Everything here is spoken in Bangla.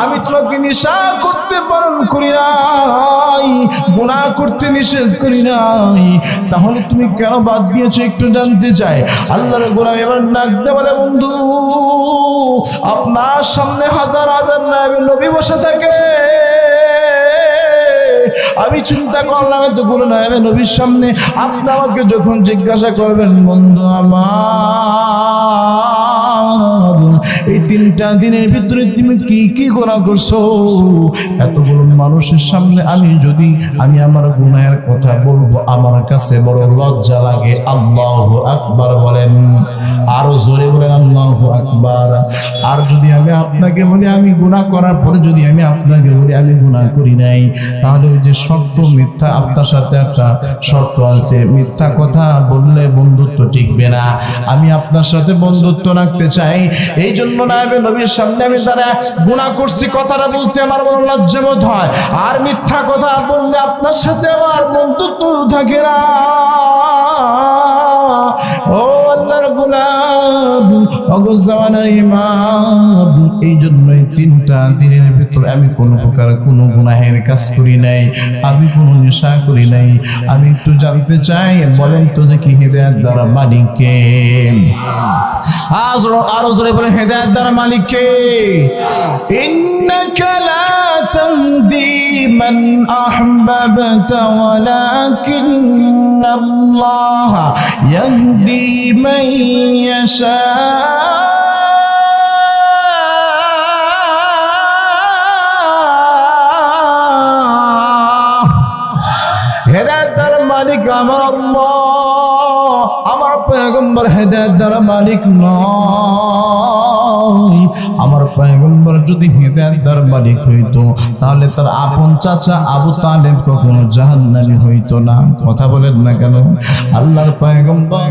আমি তোমাকে নেশা করতে বারণ করি নাই, গুনাহ করতে নিষেধ করি নাই, তাহলে তুমি কেন বাদ দিয়েছো একটু জানতে চাই। আল্লাহর গোলাম এবার ডাক দিয়ে বলে, বন্ধু আপনার সামনে হাজার হাজার নায়েবে নবী বসে থাকে, আমি চিন্তা করলাম এতগুলো নায়েবে নবীর সামনে আপনি আমাকে যখন জিজ্ঞাসা করবেন, বন্ধু আমার এই 3টা দিনের ভিতরে তুমি কি কি গুনাহ করছো, এতগুলো মানুষের সামনে আমি আমার গুনাহের কথা বলবো, আমার কাছে বড় লজ্জা লাগে। আল্লাহু আকবার বলেন, আরো জোরে বলেন আল্লাহু আকবার। আর যদি আমি আপনাকে বলি আমি গুনাহ করার পরে যদি আমি আপনাকে বলি আমি গুনাহ করি নাই, তাহলে ওই যে শর্ত মিথ্যা, আপনার সাথে একটা শর্ত আছে, মিথ্যা কথা বললে বন্ধুত্ব টিকবে না। আমি আপনার সাথে বন্ধুত্ব রাখতে চাই, এই জন্য নায়েবে নবীর সামনে আমি তারা গুনাহ করছি কথাটা বলতে আমার বড় লজ্জা বোধ হয়। আর মিথ্যা কথা বললে আপনার সাথে আমার বন্ধুত্ব থাকে না। ও আল্লাহর গোলাম, ওগো জামানার ইমাম, এই জন্যই 3টা দিনের ভিতর আমি কোনো প্রকার কোনো গুনাহের কাজ করি নাই, আমি কোনো নেশা করি নাই। আমি একটু জানতে চাই, বলেন তো দেখি হেদায়েত দ্বারা মালিক কে? আরো জোরে বলেন, হেদায়েত দ্বারা মালিক কে? ইন্নাকা লা তাহদি মান আহবাবতা ওয়ালাকিন্নাল্লাহ ইয়াহদি মান ইয়াশা। হেদায়েত দ্বারা মালিক আমার আল্লাহ, আমার পয়গম্বর হেদায়েত দ্বারা মালিক নয়। আমার পয়গম্বর যদি হেদায়েত দ্বারা মালিক হইতো, তাহলে তার আপন চাচা আবু তালেব কখনো জাহান্নামী হইতো না। কথা বলেন না কেন? আল্লাহর পয়গম্বর